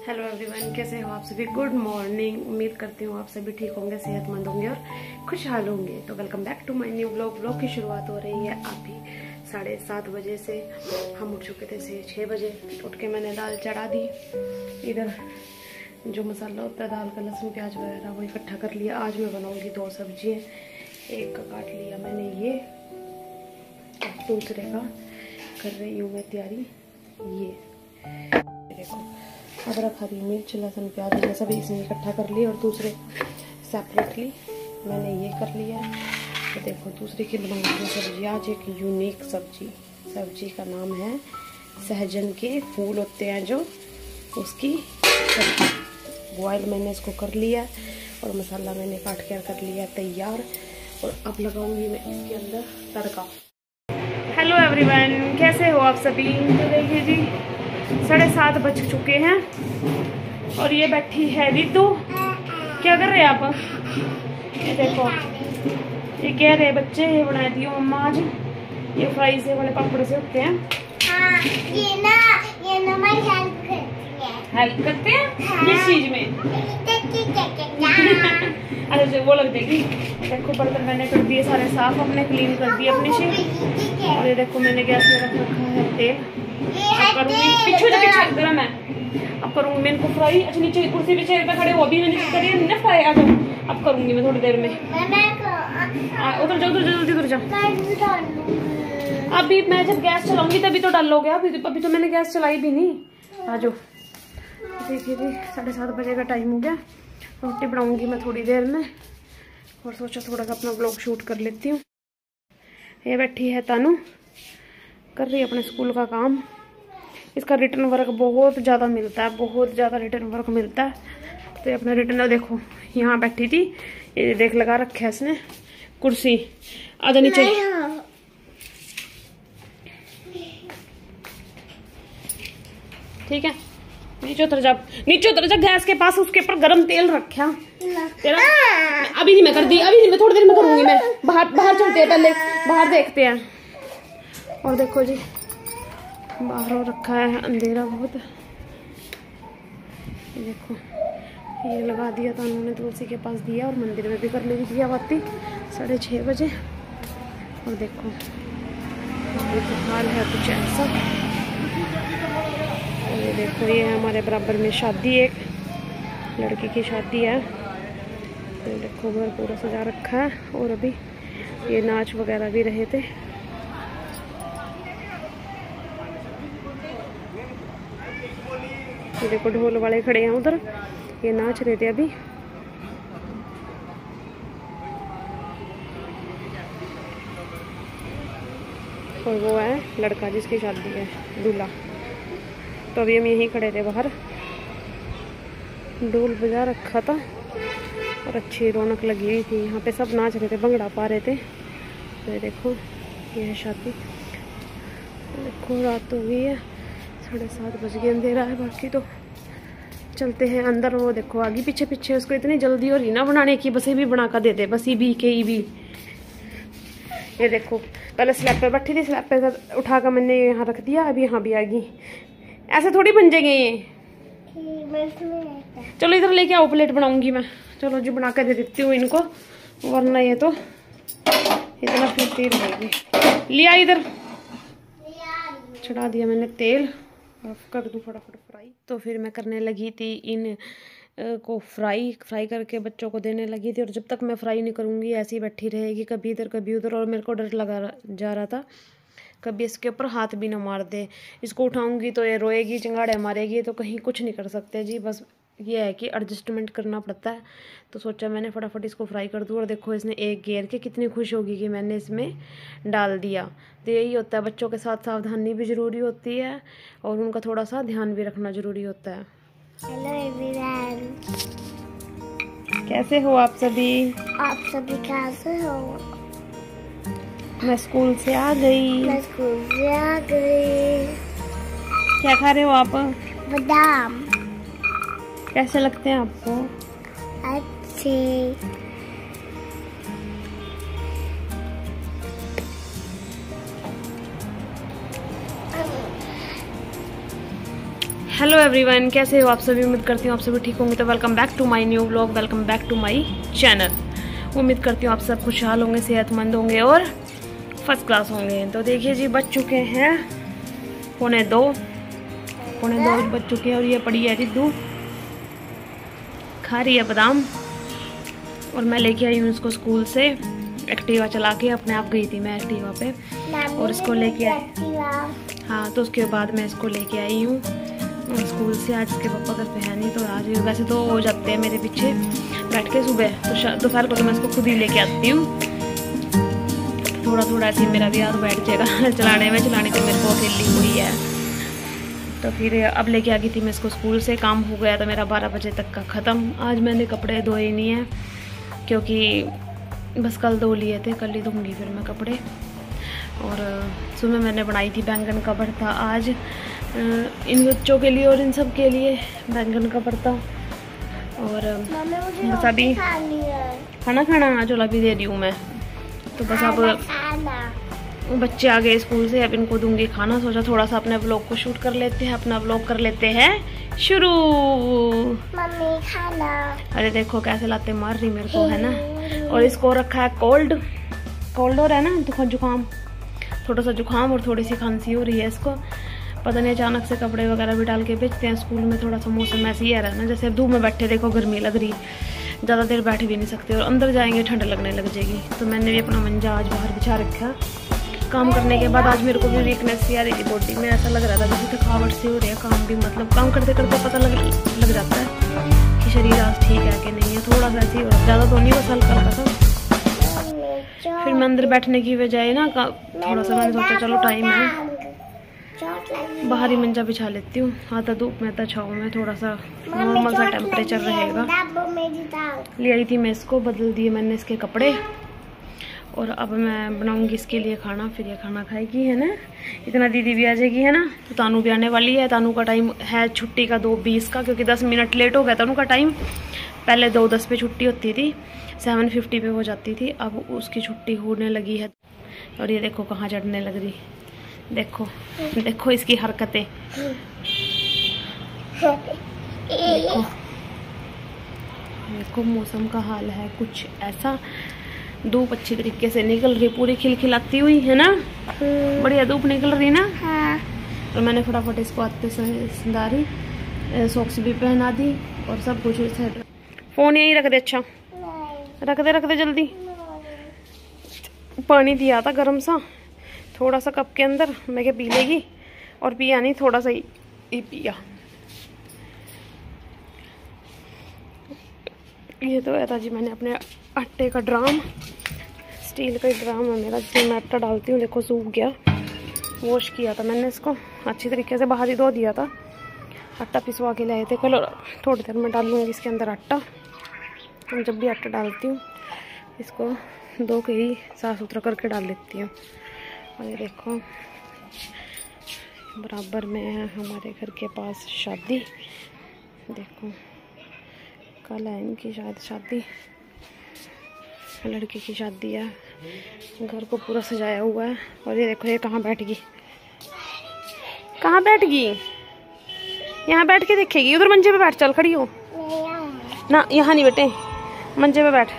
Hello everyone, कैसे हो आप सभी। Good morning. उम्मीद करती हूँ आप सभी ठीक होंगे, सेहतमंद होंगे और खुशहाल होंगे। तो welcome back to my new vlog की शुरुआत हो रही है अभी 7:30 बजे से। हम उठ चुके थे 6 बजे। उठ के मैंने दाल चढ़ा दी। इधर जो मसाला होता है दाल का, लहसुन प्याज वगैरह, वो इकट्ठा कर लिया। आज मैं बनाऊंगी 2 सब्जियाँ। एक का काट लिया मैंने ये, दूसरे का कर रही हूँ मैं तैयारी। ये देखो, अदरक, हरी मिर्च, लहसुन प्याज ये सब इसमें इकट्ठा कर लिया और दूसरे सेपरेटली मैंने ये कर लिया। तो देखो, दूसरी की बनाऊंगी सब्जी आज, एक यूनिक सब्जी का नाम है सहजन के फूल होते हैं जो, उसकी सब्जी। बॉयल मैंने इसको कर लिया और मसाला मैंने काट कर लिया तैयार। और अब लगाऊंगी मैं इसके अंदर तड़का। हेलो एवरीवन, कैसे हो आप सभी। तो देखिए जी, 7:30 बज चुके हैं और ये बैठी है रितु। क्या कर रहे हैं आप। ये देखो, ये कह रहे बच्चे ये बना दियो मम्मा आज। ये फ्राई से वाले पापड़ से होते हैं। ये ना मैं हेल्प करते हैं किस चीज में। अरे वो लग देगी। देखो, बर्तन मैंने कर दिए सारे साफ, अपने क्लीन कर दिए अपने से। और ये देखो, मैंने गैस में रख रखा है तेल। अब करूंगी पीछे गरम है। अब करूंगी मैं इनको फ्राई। अच्छा, नीचे कुर्सी पे चेयर पे खड़े हो, अभी मैंने करी है ना फ्राई। आ जाओ, अब करूंगी मैं थोड़ी देर में। उधर जाओ, जल्दी उधर जाओ। अभी मैं जब गैस चलाऊंगी तभी तो डालोगे। अभी तो मैंने गैस चलाई भी नहीं। आ जाओ। देखिए जी, 7:30 बजे का टाइम हो गया। रोटी बनाऊंगी मैं थोड़ी देर में और सोचा थोड़ा सा अपना ब्लॉग शूट कर लेती हूँ। ये बैठी है तानू, कर रही है अपने स्कूल का काम। इसका रिटर्न वर्क बहुत ज़्यादा मिलता है, बहुत ज़्यादा रिटर्न वर्क मिलता है। तो ये अपना रिटर्न, देखो यहाँ बैठी थी, ये देख लगा रखा है इसने कुर्सी। आजा नीचे। ठीक है, नीचे उतर जा, गैस के पास। उसके ऊपर गरम तेल रखा तेरा। अभी नहीं मैं कर दी, अभी नहीं, मैं थोड़ी देर में करूंगी मैं। बाहर चलते हैं, पहले बाहर देखते हैं। और देखो जी, बाहर रखा है, अंधेरा बहुत। देखो, ये लगा दिया था उन्होंने, तुलसी के पास दिया और मंदिर में भी कर ले दिया बाती 6:30 बजे। और देखो, हाल है कुछ ऐसा। और ये देखो, ये हमारे बराबर में शादी, एक लड़की की शादी है। तो देखो, घर पूरा सजा रखा है। और अभी ये नाच वगैरह भी रहे थे। ये देखो, ढोल वाले खड़े हैं उधर, ये नाच रहे थे अभी। और वो है लड़का जिसकी शादी है, दूल्हा। तो अभी हम यहीं खड़े थे बाहर, ढोल बजा रखा था और अच्छी रौनक लगी हुई थी। यहाँ पे सब नाच रहे थे, भंगड़ा पा रहे थे। तो ये देखो, ये है शादी। देखो, रात हो गई है, 7:30 बज गए, अंधेरा है। बाकी तो चलते हैं अंदर। वो देखो, आगे पीछे उसको इतनी जल्दी हो रही ना बनाने की, बस ये भी बना कर देते, बस ई भी। ये देखो, पहले स्लैब पे बैठी थी, स्लैब पे उठा कर मैंने यहाँ रख दिया। अभी यहाँ भी आएगी। ऐसे थोड़ी बन जाएंगे ये। चलो इधर लेके आओ, प्लेट बनाऊंगी मैं। चलो जी, बना कर दे देती हूँ इनको, वरना ये तो इतना फिरती रहेगी। लिया इधर, चढ़ा दिया मैंने तेल। कर दूँ फटाफट फ्राई। तो फिर मैं करने लगी थी इन को फ्राई करके बच्चों को देने लगी थी। और जब तक मैं फ्राई नहीं करूँगी ऐसी बैठी रहेगी, कभी इधर कभी उधर। और मेरे को डर लगा जा रहा था कभी इसके ऊपर हाथ भी ना मार दे। इसको उठाऊंगी तो ये रोएगी, चिंगाड़े मारेगी, तो कहीं कुछ नहीं कर सकते जी। बस ये है कि एडजस्टमेंट करना पड़ता है। तो सोचा मैंने फटाफट इसको फ्राई कर दूँ। और देखो, इसने एक घेर के कितनी खुश होगी कि मैंने इसमें डाल दिया। तो यही होता है, बच्चों के साथ सावधानी भी ज़रूरी होती है और उनका थोड़ा सा ध्यान भी रखना ज़रूरी होता है। हेलो एवरीवन, कैसे हो आप सभी। कैसे हो। मैं स्कूल से आ गई। क्या खा रहे हो आप। बादाम। कैसे लगते हैं आपको। अच्छे। हेलो एवरीवन, कैसे हो आप सभी? उम्मीद करती हूँ आप सभी ठीक होंगे। तो welcome back to my new vlog, welcome back to my channel. उम्मीद करती हूँ आप सब खुशहाल होंगे, सेहतमंद होंगे और फर्स्ट क्लास होंगे। तो देखिए जी, बज चुके हैं पौने दो बज चुके हैं और ये पड़ी है रिद्धू, खा रही है बादाम। और मैं लेके आई हूँ इसको स्कूल से, एक्टिवा चला के। अपने आप गई थी मैं एक्टिवा पे और इसको लेके आई। हाँ, तो उसके बाद मैं इसको लेके आई हूँ स्कूल से। आज इसके पापा घर पे है नहीं, तो आज वैसे तो हो जाते हैं मेरे पीछे बैठ के सुबह, तो दोपहर को तो मैं इसको खुद ही लेके आती हूँ। थोड़ा थोड़ा ऐसे मेरा भी यार बैठ जाएगा चलाने तो मेरे को अकेली हुई है। तो फिर अब लेके आ गई थी मैं इसको स्कूल से। काम हो गया था मेरा 12 बजे तक का ख़त्म। आज मैंने कपड़े धोए नहीं हैं क्योंकि बस कल धो लिए थे, कल ही धोंगी फिर मैं कपड़े। और सुबह मैंने बनाई थी बैंगन का भरता आज इन बच्चों के लिए और इन सब के लिए बैंगन का भरता। और बस अभी खाना चलो अभी दे रही हूँ मैं। तो बस अब बच्चे आ गए स्कूल से, अब इनको दूंगी खाना। सोचा थोड़ा सा अपने व्लॉग को शूट कर लेते हैं, अपना व्लॉग कर लेते हैं शुरू। मम्मी खाना। अरे देखो कैसे लाते मार रही मेरे को, है ना। और इसको रखा है कोल्ड हो रहा है ना, तो जुकाम, थोड़ा सा जुकाम और थोड़ी सी खांसी हो रही है इसको। पता नहीं अचानक से कपड़े वगैरह भी डाल के भेजते हैं स्कूल में। थोड़ा सा मौसम ऐसे ही है ना, जैसे धूप में बैठे देखो गर्मी लग रही, ज़्यादा देर बैठ भी नहीं सकते और अंदर जाएंगे ठंड लगने लग जाएगी। तो मैंने भी अपना मंजा आज बाहर बिछा रखा। काम करने के बाद आज मेरे को भी वीकनेस सी आ रही थी बॉडी में, ऐसा लग रहा था जैसे थकावट सी हो रही है। काम भी मतलब काम करते करते पता लग जाता है कि शरीर आज ठीक है कि नहीं है। थोड़ा सा ऐसे ही हो रहा, ज़्यादा तो नहीं, बस हल्का हल्का सा। फिर मैं अंदर बैठने की बजाय ना थोड़ा सा मैंने सोचा चलो टाइम है, बाहर ही मंजा बिछा लेती हूँ। आता धूप में आता छाँव में, थोड़ा सा नॉर्मल सा टेम्परेचर रहेगा। ले आई थी मैं इसको, बदल दिए मैंने इसके कपड़े। और अब मैं बनाऊंगी इसके लिए खाना, फिर ये खाना खाएगी, है ना। इतना दीदी भी आ जाएगी, है ना। तो तानू भी आने वाली है। तानू का टाइम है छुट्टी का 2:20 का, क्योंकि 10 मिनट लेट हो गया तानू का टाइम। पहले 2:10 पे छुट्टी होती थी, 7:50 पे हो जाती थी। अब उसकी छुट्टी होने लगी है। और ये देखो कहाँ चढ़ने लग रही, देखो इसकी हरकतें। देखो मौसम का हाल है कुछ ऐसा। धूप अच्छी तरीके से निकल रही, पूरी खिलखिलाती हुई, है ना। बढ़िया धूप निकल रही ना। हाँ। और मैंने फटाफट इसको आते संदारी, सॉक्स भी पहना दी और सब कुछ। फोन यहीं रख दे, अच्छा रख दे जल्दी। पानी दिया था गर्म सा थोड़ा सा कप के अंदर, मैं क्या पी लेगी, और पिया नहीं, थोड़ा सा ही पिया। ये तो है जी, मैंने अपने आटे का ड्राम, स्टील का ड्राम है मेरा, जिसमें मैं आटा डालती हूँ। देखो सूख गया, वॉश किया था मैंने इसको अच्छी तरीके से, बाहर ही धो दिया था। आटा पिसवा के लाए थे कल। थोड़ी देर में डालूंगी इसके अंदर आटा। जब भी आटा डालती हूँ इसको धो के ही साफ सुथरा करके डाल लेती हूँ। और ये देखो बराबर में है हमारे घर के पास शादी। देखो कल है इनकी शायद शादी, लड़की की शादी है। घर को पूरा सजाया हुआ है। और ये देखो ये कहाँ बैठ गई, यहाँ बैठ के देखेगी। उधर मंजे पे बैठ, चल खड़ी हो ना, यहाँ नहीं बेटे, मंजे पे बैठ,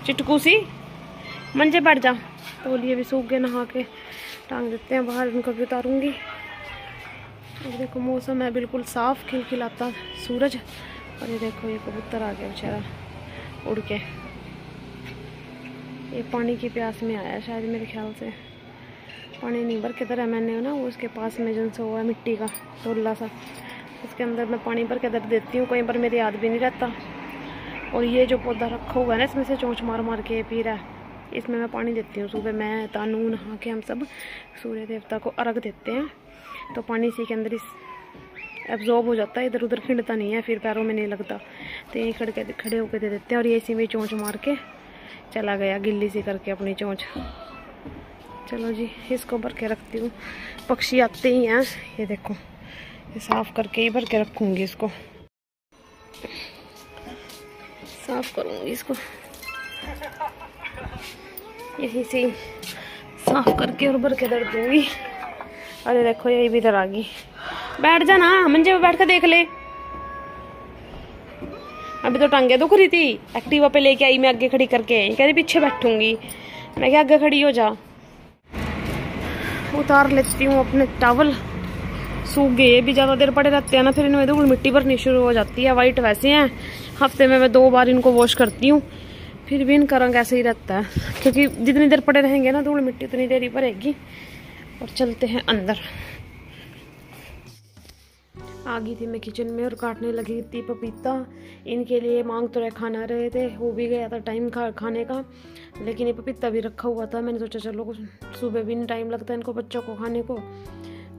चिटकू सी मंजे बैठ जा। तो ये भी सूख गए, नहा के टांग देते हैं बाहर, उनको भी उतारूंगी। और देखो मौसम है बिल्कुल साफ, खिलखिलाता सूरज। और ये देखो ये कबूतर आ गया बेचारा उड़ के, ये पानी की प्यास में आया शायद मेरे ख्याल से। पानी नहीं भर के दर है मैंने ना, वो उसके पास में जन से हुआ है मिट्टी का तोला सा, उसके अंदर मैं पानी भर के दर देती हूँ। कहीं पर मेरे याद भी नहीं रहता। और ये जो पौधा रखा हुआ है ना, इसमें से चोंच मार के पी रहा है, इसमें मैं पानी देती हूँ सुबह। मैं तानू नहा के हम सब सूर्य देवता को अर्घ देते हैं, तो पानी इसी के अंदर एब्जॉर्ब हो जाता है, इधर उधर खिंडता नहीं है, फिर पैरों में नहीं लगता। तो यहीं खड़े होकर दे देते हैं। और ये इसी में चोंच मार के चला गया, गिल्ली सी करके अपनी चोंच। चलो जी इसको भर के रखती हूँ, पक्षी आते ही हैं। ये देखो ये साफ करके ही भर के रखूँगी, इसको साफ करूँगी, इसको यहीं से साफ करके और भर के दर दूँगी। अरे देखो यही भी इधर आ गई, बैठ जा ना, मंजे पे बैठ कर देख ले। अभी तो टांगे दुख रही थी, एक्टिवा पे लेके आई मैं आगे खड़ी करके, कह रही पीछे बैठूंगी। मैं क्या आगे खड़ी हो जा। उतार लेती हूँ अपने टॉवल, सूख गए भी, ज्यादा देर पड़े रहते हैं ना फिर इनमें धूल मिट्टी भरनी शुरू हो जाती है। वाइट वैसे हैं, हफ्ते में मैं 2 बार इनको वॉश करती हूँ, फिर भी इनका रंग ऐसे ही रहता है, क्योंकि जितनी देर पड़े रहेंगे ना धूल मिट्टी उतनी देर ही भरेगी। और चलते हैं अंदर। आ गई थी मैं किचन में और काटने लगी थी पपीता। इनके लिए मांग तो खाना रहे थे, हो भी गया था टाइम खाने का, लेकिन ये पपीता भी रखा हुआ था। मैंने सोचा चलो सुबह भी नहीं टाइम लगता इनको बच्चों को खाने को,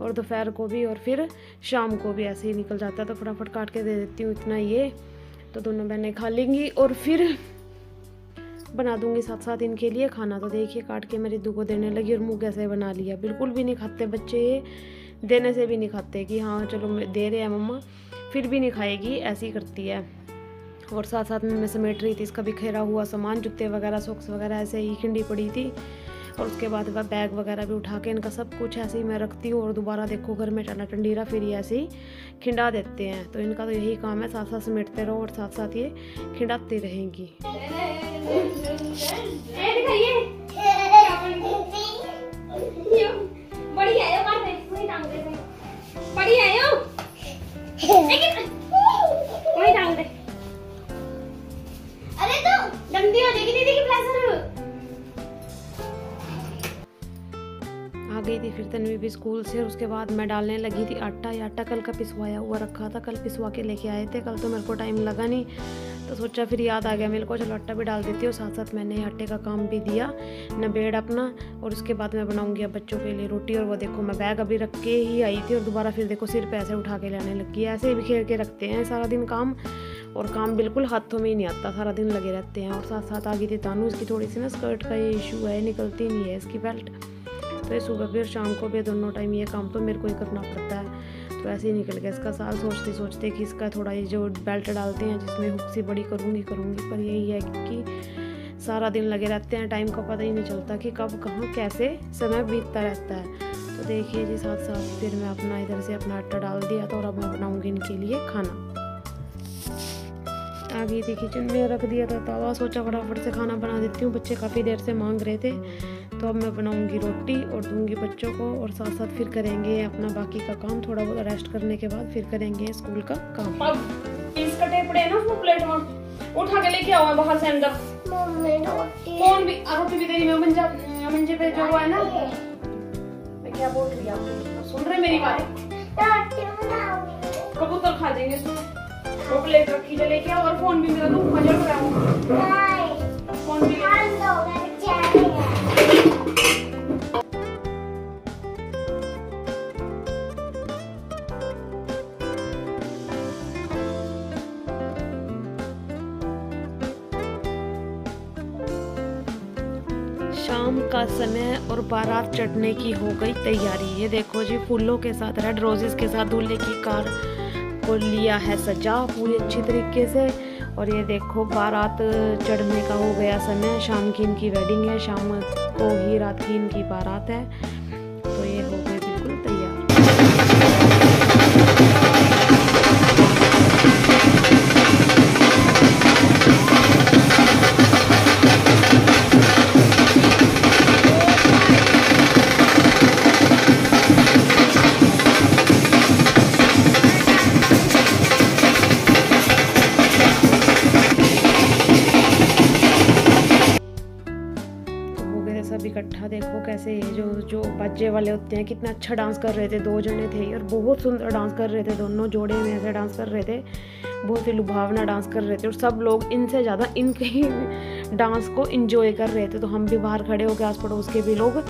और दोपहर को भी, और फिर शाम को भी ऐसे ही निकल जाता है, तो फटाफट काट के दे देती हूँ इतना ये, तो दोनों बहनें खा लेंगी और फिर बना दूंगी साथ साथ इनके लिए खाना। तो देखिए काट के मेरी रिद्धू को देने लगी और मुँह कैसे बना लिया। बिल्कुल भी नहीं खाते बच्चे, ये देने से भी नहीं खाते कि हाँ चलो दे रहे हैं मम्मा, फिर भी नहीं खाएगी, ऐसी करती है। और साथ साथ में मैं समेट रही थी इसका बिखेरा हुआ सामान, जूते वगैरह सॉक्स वगैरह ऐसे ही खिंडी पड़ी थी, और उसके बाद वह बैग वगैरह भी उठा के इनका सब कुछ ऐसे ही मैं रखती हूँ। और दोबारा देखो घर में टना टंडीरा फिर ये ऐसे ही खिंडा देते हैं, तो इनका तो यही काम है, साथ साथ समेटते रहो और साथ साथ ये खिंडाती रहेंगी। अरे तो गंदी हो जाएगी दीदी की प्लास्टर। आ गई थी फिर तन्वी भी स्कूल से, और उसके बाद मैं डालने लगी थी आटा। ये आटा कल का पिसवाया हुआ रखा था, कल पिसवा के लेके आए थे, कल तो मेरे को टाइम लगा नहीं, तो सोचा फिर याद आ गया मेरे को चलो आटा भी डाल देती हूँ। साथ साथ मैंने आटे का काम भी दिया नबेड़ अपना, और उसके बाद मैं बनाऊंगी अब बच्चों के लिए रोटी। और वो देखो मैं बैग अभी रख के ही आई थी और दोबारा फिर देखो सिर पे ऐसे उठा के लाने लगी है। ऐसे ही बिखेर के रखते हैं सारा दिन काम, और काम बिल्कुल हाथों में ही नहीं आता, सारा दिन लगे रहते हैं। और साथ साथ आ गई थी तानू, इसकी थोड़ी सी ना स्कर्ट का ये इशू है, निकलती नहीं है इसकी बेल्ट, तो ये सुबह भी और शाम को भी दोनों टाइम ये काम तो मेरे को ही करना पड़ता है। तो ऐसे ही निकल गया इसका साल, सोचते सोचते कि इसका थोड़ा ये जो बेल्ट डालते हैं जिसमें हुक सी बड़ी करूँगी, पर यही है कि सारा दिन लगे रहते हैं, टाइम का पता ही नहीं चलता कि कब कहाँ कैसे समय बीतता रहता है। तो देखिए जी साथ साथ फिर मैं अपना इधर से अपना आटा डाल दिया था, और अब मैं बनाऊँगी इनके लिए खाना। आ गई थी किचन में, रख दिया था तवा, सोचा फटाफट से खाना बना देती हूँ, बच्चे काफ़ी देर से मांग रहे थे। तो अब मैं बनाऊंगी रोटी और दूंगी बच्चों को, और साथ साथ फिर करेंगे अपना बाकी का काम, थोड़ा बहुत रेस्ट करने के बाद फिर करेंगे स्कूल का काम। अब इसका टेपड़े ना उसको प्लेट में उठा के लेके आओ बाहर से अंदर। मम्मी रोटी, कौन भी रोटी भी तेरी मंजे पे जो है ना, मैं क्या बोल रही हूँ, सुन रहे मेरी बात? कबूतर खा देंगे इसमें। वो प्लेट रखी जो लेके आओ, और फोन भी मेरा दूँ मजा उठाऊँ, फोन भी शाम का समय और बारात चढ़ने की हो गई तैयारी। ये देखो जी फूलों के साथ, रेड रोजेस के साथ दूल्हे की कार को लिया है सजा पूरी अच्छी तरीके से। और ये देखो बारात चढ़ने का हो गया समय, शाम की इनकी वेडिंग है, शाम को ही रात की इनकी बारात है। तो ये हो गए बिल्कुल तैयार। सब इकट्ठा देखो कैसे जो बाजे वाले होते हैं कितना अच्छा डांस कर रहे थे, 2 जने थे और बहुत सुंदर डांस कर रहे थे, दोनों जोड़े में ऐसे डांस कर रहे थे, बहुत ही लुभावना डांस कर रहे थे। और सब लोग इनसे ज़्यादा इनके ही डांस को एंजॉय कर रहे थे। तो हम भी बाहर खड़े हो गए, आस पड़ोस के भी लोग।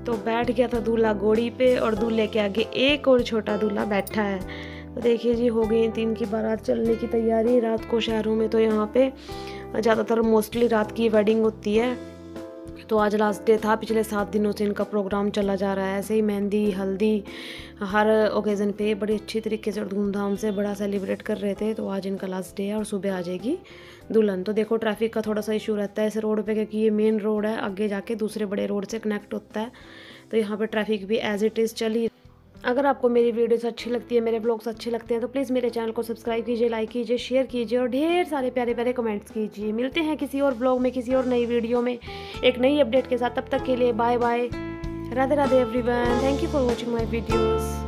तो बैठ गया था दूल्हा घोड़ी पे, और दूल्हे के आगे एक और छोटा दूल्हा बैठा है। तो देखिए जी हो गई 3 की बारात चलने की तैयारी। रात को शहरों में तो यहाँ पे ज़्यादातर मोस्टली रात की वेडिंग होती है, तो आज लास्ट डे था। पिछले 7 दिनों से इनका प्रोग्राम चला जा रहा है ऐसे ही, मेहंदी हल्दी हर ओकेज़न पे बड़ी अच्छी तरीके से और धूमधाम से बड़ा सेलिब्रेट कर रहे थे। तो आज इनका लास्ट डे है और सुबह आ जाएगी दुल्हन। तो देखो ट्रैफिक का थोड़ा सा इशू रहता है इस रोड पे, क्योंकि ये मेन रोड है, आगे जाके दूसरे बड़े रोड से कनेक्ट होता है। तो यहाँ पे ट्रैफिक भी एज इट इज़ चली। अगर आपको मेरी वीडियोस अच्छी लगती है, मेरे ब्लॉग्स अच्छे लगते हैं, तो प्लीज़ मेरे चैनल को सब्सक्राइब कीजिए, लाइक कीजिए, शेयर कीजिए और ढेर सारे प्यारे प्यारे कमेंट्स कीजिए। मिलते हैं किसी और ब्लॉग में, किसी और नई वीडियो में, एक नई अपडेट के साथ। तब तक के लिए bye bye, Radhe Radhe everyone. Thank you for watching my videos.